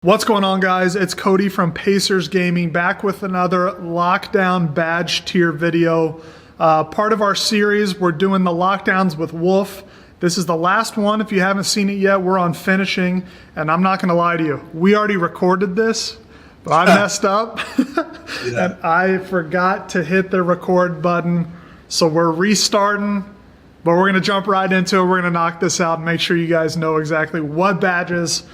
What's going on, guys? It's Cody from Pacers Gaming, back with another lockdown badge tier video. Part of our series, we're doing the lockdowns with Wolf. This is the last one. If you haven't seen it yet, we're on finishing, and I'm not gonna lie to you, we already recorded this, but I messed up and I forgot to hit the record button. So we're restarting, but we're gonna jump right into it. We're gonna knock this out and make sure you guys know exactly what badges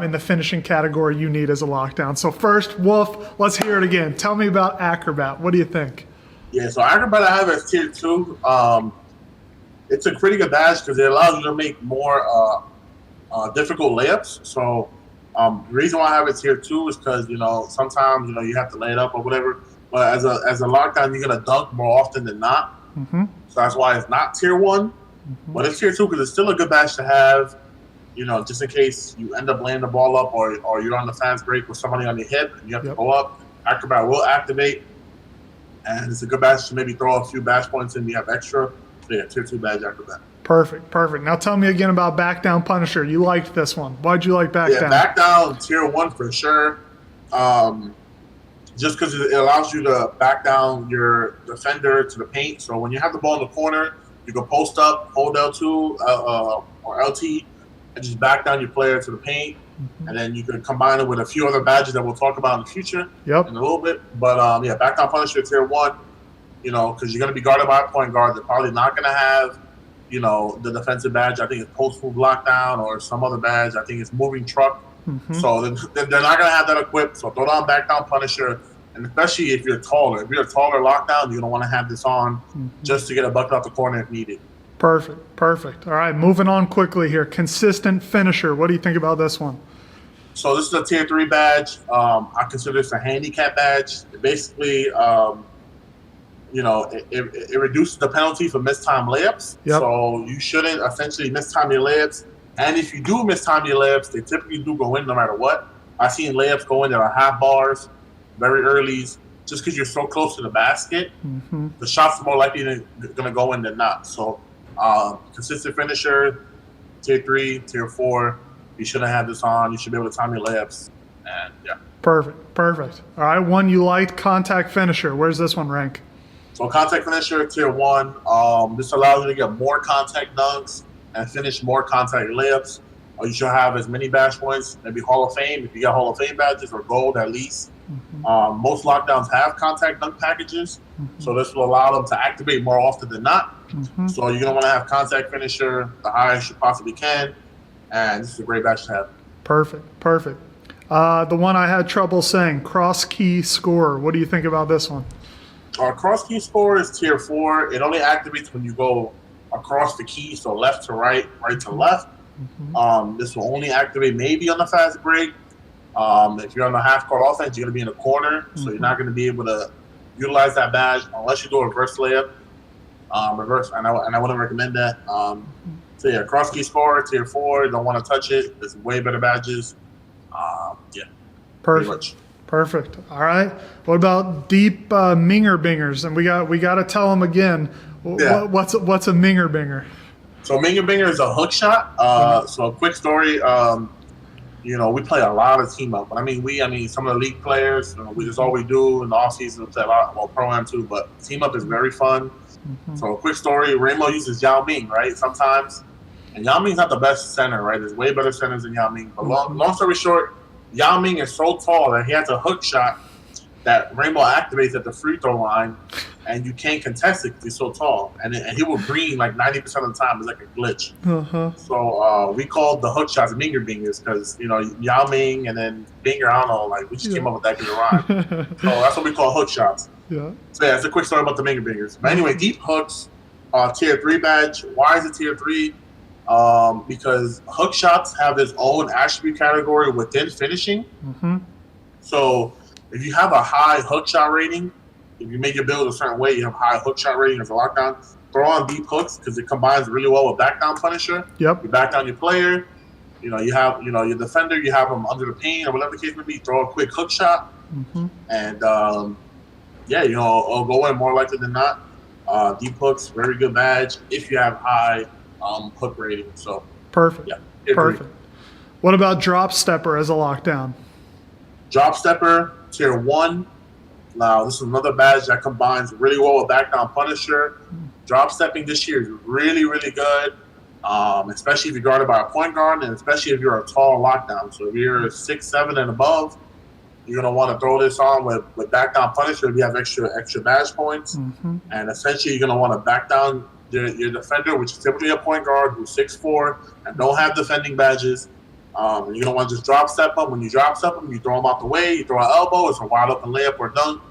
in the finishing category you need as a lockdown. So first, Wolf, let's hear it again. Tell me about Acrobat. What do you think? Yeah, so Acrobat I have as tier 2. It's a pretty good badge because it allows you to make more difficult layups. So the reason why I have it tier 2 is because sometimes you have to lay it up or whatever. But as a lockdown, you're gonna dunk more often than not. So that's why it's not tier 1. But it's tier 2 because it's still a good badge to have. Just in case you end up laying the ball up or you're on the fast break with somebody on your hip and you have to go up, Acrobat will activate. And it's a good badge to maybe throw a few badge points in. You have extra. So yeah, tier 2 badge Acrobat. Perfect. Now tell me again about Back Down Punisher. You liked this one. Why'd you like Back Down? Yeah, Back Down, tier 1 for sure. Just because it allows you to back down your defender to the paint. So when you have the ball in the corner, you can post up, hold L2 or LT, and just back down your player to the paint, and then you can combine it with a few other badges that we'll talk about in the future in a little bit. But yeah, Back Down Punisher tier 1, because you're going to be guarded by a point guard. They're probably not going to have, the defensive badge. I think it's post move lockdown or some other badge. I think it's moving truck. So they're not going to have that equipped. So throw down Back Down Punisher, and especially if you're taller. If you're a taller lockdown, you're going to want to have this on just to get a bucket out the corner if needed. Perfect. All right, moving on quickly here. Consistent Finisher. What do you think about this one? So this is a tier 3 badge. I consider this a handicap badge. It basically, it reduces the penalty for mistime layups. So you shouldn't essentially mistime your layups. And if you do mistime your layups, they typically do go in no matter what. I've seen layups go in that are half bars, very earlys, just because you're so close to the basket. The shots are more likely going to go in than not. So consistent finisher, tier 3, tier 4. You shouldn't have this on. You should be able to time your layups. And yeah. Perfect. All right, one you liked, contact finisher. Where's this one rank? So contact finisher, tier 1. This allows you to get more contact dunks and finish more contact layups. You should have as many badge points, maybe Hall of Fame, if you get Hall of Fame badges, or gold at least. Most lockdowns have contact dunk packages, so this will allow them to activate more often than not. So you're going to want to have contact finisher the highest you possibly can, and this is a great badge to have. Perfect. The one I had trouble saying, cross key scorer. What do you think about this one? Cross key scorer is tier 4. It only activates when you go across the key, so left to right, right to left. This will only activate maybe on the fast break. If you're on the half-court offense, you're going to be in the corner, so you're not going to be able to utilize that badge unless you do a reverse layup. And I wouldn't recommend that. So yeah, cross key scorer, tier 4. Don't want to touch it. There's way better badges. Yeah. Perfect. All right. What about deep minger bingers? And we got to tell them again. What's a minger binger? So minger binger is a hook shot. So a quick story. We play a lot of team up. I mean, some of the league players, that's all we do in the off season. We play a lot, well, pro-am too, but team up is very fun. So a quick story, Rainbow uses Yao Ming, right, sometimes. And Yao Ming's not the best center, right? There's way better centers than Yao Ming. But long story short, Yao Ming is so tall that he has a hook shot that Rainbow activates at the free throw line, and you can't contest it because he's so tall. And he will green like 90% of the time. It's like a glitch. So we called the hook shots Minger Bingers because, Yao Ming and then Binger, I don't know, we just came up with that because it rhymed. So that's what we call hook shots. So yeah, it's a quick story about the Minger Bingers. But anyway, deep hooks, tier 3 badge. Why is it tier 3? Because hook shots have its own attribute category within finishing. So if you have a high hook shot rating, if you make your build a certain way, you have high hook shot rating as a lockdown, throw on deep hooks because it combines really well with back down punisher. You back down your player, you have your defender, you have them under the paint or whatever the case may be, throw a quick hook shot. And it'll go in more likely than not. Deep hooks, very good badge if you have high hook rating. So perfect. Yeah, perfect. What about Drop Stepper as a lockdown? Drop Stepper, tier 1. Now, this is another badge that combines really well with Backdown Punisher. Drop stepping this year is really, really good, especially if you're guarded by a point guard, and especially if you're a tall lockdown. So if you're 6'7" and above, you're going to want to throw this on with Backdown Punisher if you have extra badge points. And essentially, you're going to want to back down your defender, which is typically a point guard who's 6'4" and don't have defending badges. And you're going to want to just drop step them. When you drop step them, you throw them out the way, you throw an elbow, it's a wide open layup or dunk.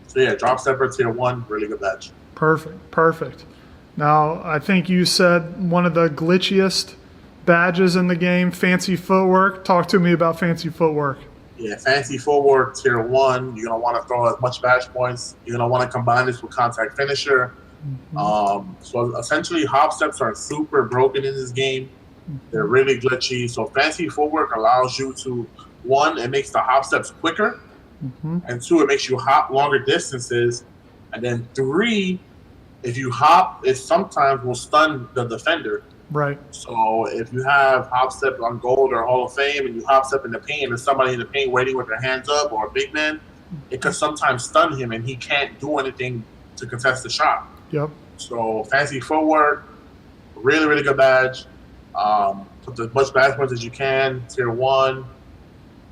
So yeah, Drop Stepper, tier 1, really good badge. Perfect. Now, I think you said one of the glitchiest badges in the game, Fancy Footwork. Talk to me about Fancy Footwork. Yeah, Fancy Footwork, tier 1. You're going to want to throw as much badge points. You're going to want to combine this with Contact Finisher. So essentially, hop steps are super broken in this game. They're really glitchy. So Fancy Footwork allows you to, 1, it makes the hop steps quicker. And 2, it makes you hop longer distances. And then 3, if you hop, it sometimes will stun the defender. Right. So if you have hop step on Gold or Hall of Fame and you hop step in the paint and there's somebody in the paint waiting with their hands up or a big man, it could sometimes stun him and he can't do anything to contest the shot. Yep. So Fancy Footwork, really, really good badge. Put as much badge points as you can, tier 1,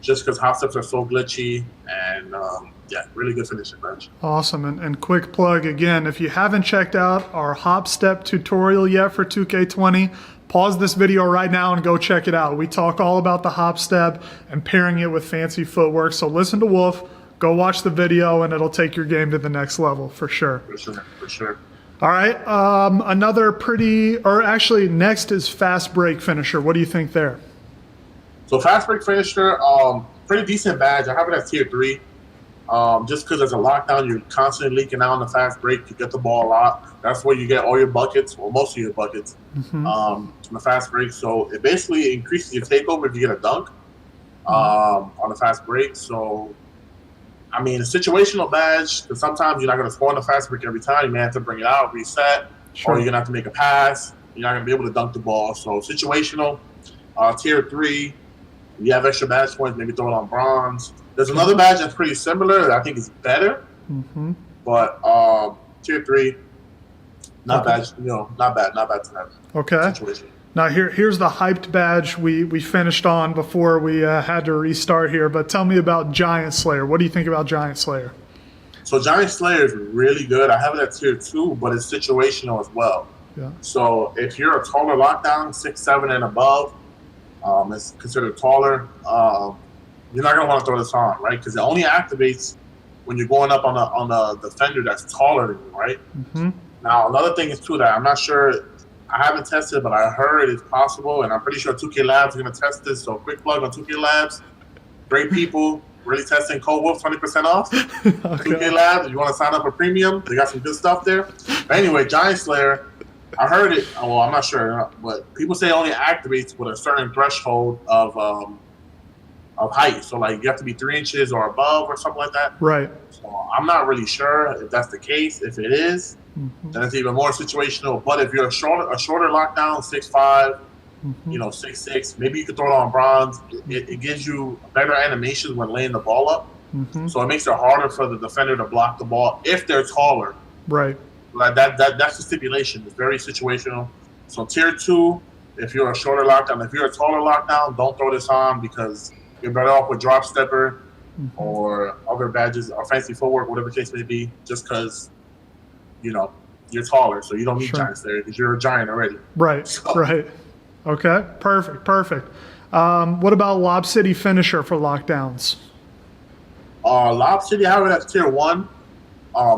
just because hop steps are so glitchy, and yeah, really good finishing badge. Awesome. And quick plug again, if you haven't checked out our hop step tutorial yet for 2K20, pause this video right now and go check it out. We talk all about the hop step and pairing it with Fancy Footwork. So listen to Wolf, go watch the video, and it'll take your game to the next level for sure. For sure. All right. Next is Fast Break Finisher. What do you think there? So Fast Break Finisher, pretty decent badge. I have it as tier 3. Just because as a lockdown, you're constantly leaking out on the fast break. You get the ball a lot. That's where you get all your buckets, or most of your buckets, on the fast break. So it basically increases your takeover if you get a dunk on the fast break. So, I mean, a situational badge, because sometimes you're not going to score on the fast break every time. You may have to bring it out, reset, or you're going to have to make a pass. You're not going to be able to dunk the ball. So situational, tier 3. You have extra badge points, maybe throw it on bronze. There's another badge that's pretty similar that I think is better, but tier 3, not bad. Not bad to have. Okay. Situation. Now here's the hyped badge we finished on before we had to restart here. But tell me about Giant Slayer. What do you think about Giant Slayer? So Giant Slayer is really good. I have it at tier 2, but it's situational as well. Yeah. So if you're a taller lockdown, 6'7" and above, it's considered taller. You're not gonna want to throw this on, right? Because it only activates when you're going up on a defender that's taller than you, right? Now another thing is too that I'm not sure. I haven't tested, but I heard it's possible, and I'm pretty sure 2K Labs are gonna test this. So quick plug on 2K Labs, great people, really testing Code Wolf 20% off. 2K Labs, if you want to sign up for premium, they got some good stuff there. But anyway, Giant Slayer. I heard it. Well, I'm not sure, but people say it only activates with a certain threshold of height. So, like, you have to be 3 inches or above or something like that. Right. So, I'm not really sure if that's the case. If it is, then it's even more situational. But if you're a shorter lockdown, 6'5", 6'6", maybe you could throw it on bronze. It gives you better animations when laying the ball up. So it makes it harder for the defender to block the ball if they're taller. Right. Like that's the stipulation. It's very situational. So tier 2, if you're a shorter lockdown, if you're a taller lockdown, don't throw this on because you're better off with Drop Stepper or other badges or Fancy Footwork, whatever the case may be, just because, you're taller. So you don't need Giants there because you're a giant already. Right, right. Okay, perfect. What about Lob City Finisher for lockdowns? Lob City, I have it as tier 1.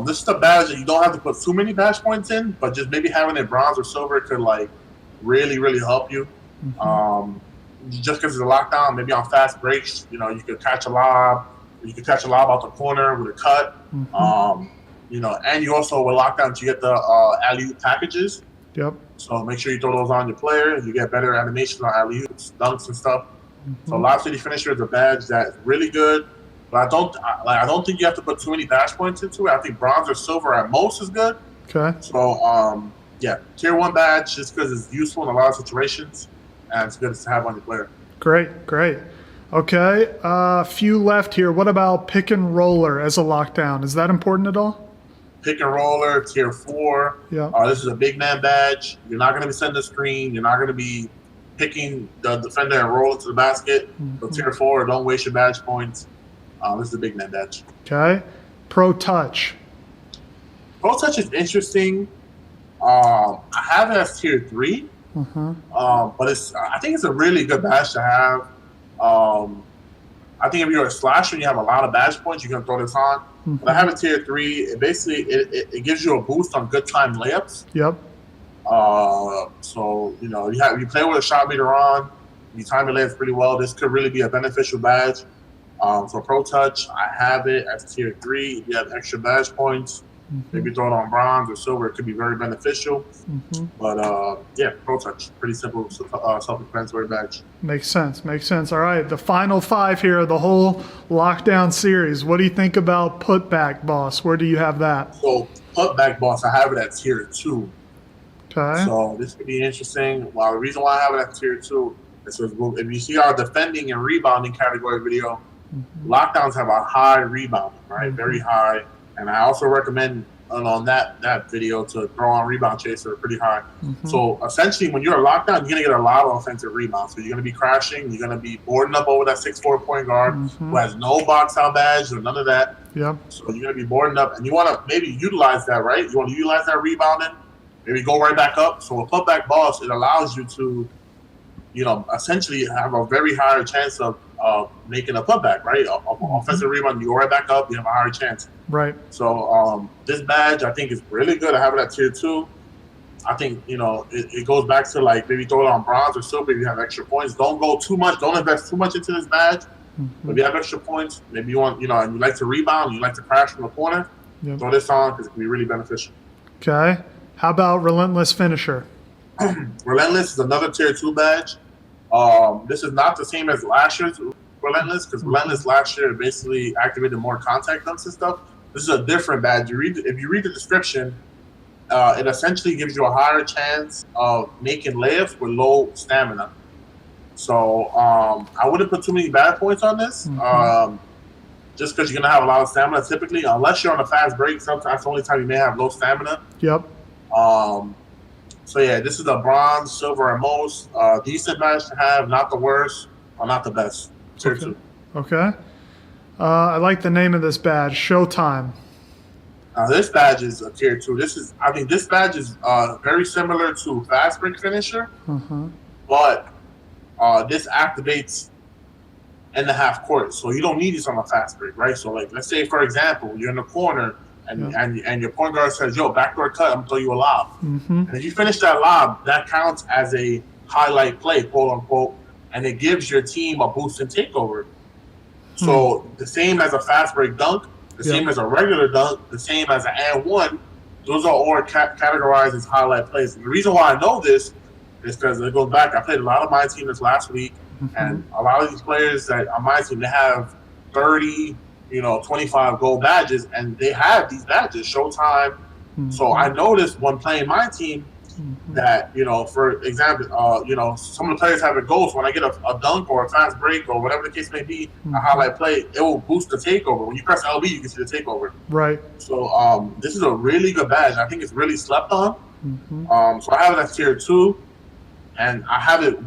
This is the badge that you don't have to put too many badge points in, but just maybe having it bronze or silver could like really, really help you. Just because it's a lockdown, maybe on fast breaks, you could catch a lob, you could catch a lob out the corner with a cut. And you also with lockdowns you get the alley-oop packages. Yep. So make sure you throw those on your player. You get better animations on alley-oops, dunks, and stuff. So Lob City Finisher is a badge that's really good. But I don't think you have to put too many badge points into it. I think bronze or silver at most is good. Okay. So yeah, tier 1 badge just because it's useful in a lot of situations, and it's good to have on your player. Great, great. Okay, few left here. What about pick and roller as a lockdown? Is that important at all? Pick and roller, tier 4. Yeah. This is a big man badge. You're not going to be sending a screen. You're not going to be picking the defender and roll it to the basket. So tier 4, don't waste your badge points. This is a big man badge. Okay. Pro touch. Pro touch is interesting. I have it as tier 3. But I think it's a really good badge to have. I think if you're a slasher and you have a lot of badge points, you can throw this on. But I have a tier 3. It basically it gives you a boost on good time layups. Yep. So you play with a shot meter on, you time your layups pretty well. This could really be a beneficial badge. For pro touch, I have it as tier 3. If you have extra badge points, maybe throw it on bronze or silver. It could be very beneficial. But yeah, pro touch, pretty simple, self-explanatory badge. Makes sense. Makes sense. All right, the final 5 here of the whole lockdown series. What do you think about putback boss? Where do you have that? So putback boss, I have it at tier 2. Okay. So this could be interesting. Well, the reason why I have it at tier 2 is because if you see our defending and rebounding category video, lockdowns have a high rebounding, right? Very high. And I also recommend on that video to throw on rebound chaser pretty high. So essentially, when you're a lockdown, you're gonna get a lot of offensive rebounds. So you're gonna be crashing. You're gonna be boarding up over that 6'4" point guard who has no box out badge or none of that. Yep. So you're gonna be boarding up, and you want to maybe utilize that, right? You want to utilize that rebounding. Maybe go right back up. So a putback boss, it allows you to, essentially have a very higher chance of making a putback, right? Offensive rebound, you go right back up, you have a higher chance. Right. So this badge, I think, is really good. I have it at tier 2. I think, it goes back to like maybe throw it on bronze or silver if you have extra points. Don't go too much. Don't invest too much into this badge. If you have extra points, maybe you want, and you like to rebound, you like to crash from the corner, throw this on because it can be really beneficial. Okay. How about relentless finisher? Relentless is another tier 2 badge. This is not the same as last year's Relentless, because Relentless last year basically activated more contact dunks and stuff. This is a different badge. If you read the description, it essentially gives you a higher chance of making layups with low stamina. So I wouldn't put too many bad points on this, just because you're going to have a lot of stamina typically, unless you're on a fast break. Sometimes that's the only time you may have low stamina. Yep. So yeah, this is a bronze, silver at most. Decent badge to have, not the worst, or not the best. Tier 2. Okay. I like the name of this badge, Showtime. This badge is a tier 2. This badge is very similar to fast break finisher, but this activates in the half court, so you don't need this on a fast break, right? So like, let's say for example, you're in the corner. And your point guard says, "Yo, backdoor cut, I'm gonna throw you a lob." And if you finish that lob, that counts as a highlight play, quote unquote, and it gives your team a boost and takeover. So the same as a fast break dunk, the same as a regular dunk, the same as an and one, those are all categorized as highlight plays. And the reason why I know this is because it goes back. I played a lot of my team this last week, and a lot of these players that on my team, they have 30. 25 gold badges, and they have these badges, Showtime. So I noticed when playing my team that, for example, some of the players have a goal. So when I get a dunk or a fast break or whatever the case may be, a highlight play, it will boost the takeover. When you press LB, you can see the takeover. Right. So this is a really good badge. I think it's really slept on. So I have it as tier 2. And I have it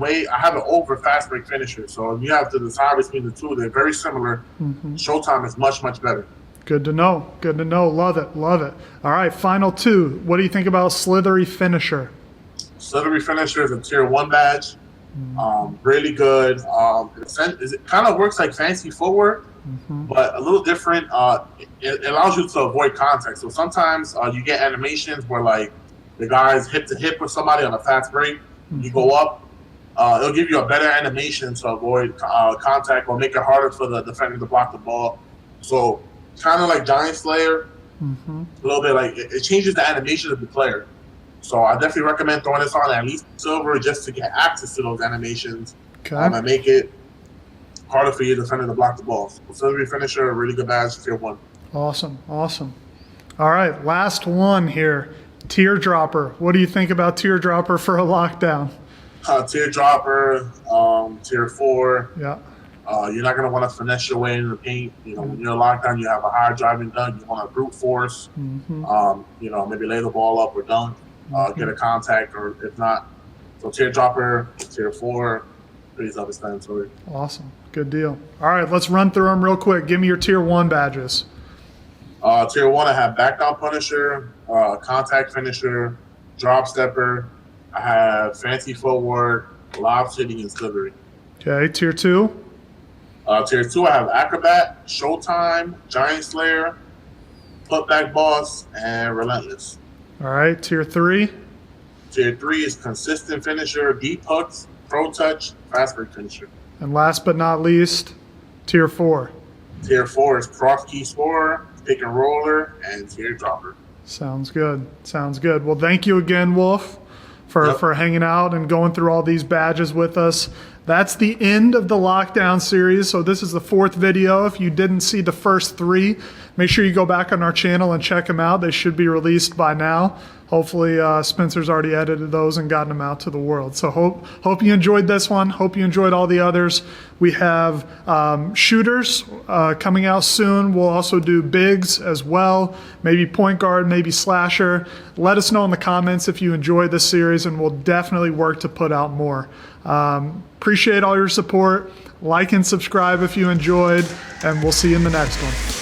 over fast break finisher. So if you have to decide between the two, they're very similar. Showtime is much, much better. Good to know. Good to know. Love it. Love it. All right, final 2. What do you think about slithery finisher? Slithery finisher is a tier 1 badge. Really good. It kind of works like fancy footwork, but a little different. It allows you to avoid contact. So sometimes you get animations where like the guy's hip to hip with somebody on a fast break. You go up, it'll give you a better animation to avoid contact or make it harder for the defender to block the ball. So kind of like Giant Slayer, a little bit like it changes the animation of the player. So I definitely recommend throwing this on at least silver just to get access to those animations and make it harder for your defender to block the ball. So silver finisher, a really good badge, tier 1. Awesome, awesome. All right, last one here. Teardropper. What do you think about Teardropper for a lockdown? Teardropper, tier 4. Yeah. You're not going to want to finesse your way into the paint. When you're locked down, you have a high driving dunk. You want to brute force. Maybe lay the ball up or dunk, get a contact, or if not. So Teardropper, tier 4, pretty self-explanatory. Awesome. Good deal. All right, let's run through them real quick. Give me your tier 1 badges. Tier 1, I have back down punisher, contact finisher, drop stepper. I have fancy footwork, Lob City, and slithery. Okay, tier 2. Tier 2, I have acrobat, Showtime, giant slayer, putback boss, and relentless. All right, tier 3. Tier 3 is consistent finisher, deep hooks, pro touch, fast break finisher. And last but not least, tier 4. Tier 4 is cross key scorer, pick and roller, and teardropper. Sounds good. Sounds good. Well, thank you again, Wolf, for hanging out and going through all these badges with us. That's the end of the Lockdown series. So this is the 4th video. If you didn't see the first 3, make sure you go back on our channel and check them out. They should be released by now. Hopefully Spencer's already edited those and gotten them out to the world. So hope you enjoyed this one. Hope you enjoyed all the others. We have shooters coming out soon. We'll also do bigs as well, maybe point guard, maybe slasher. Let us know in the comments if you enjoyed this series, and we'll definitely work to put out more. Appreciate all your support. Like and subscribe if you enjoyed, and we'll see you in the next one.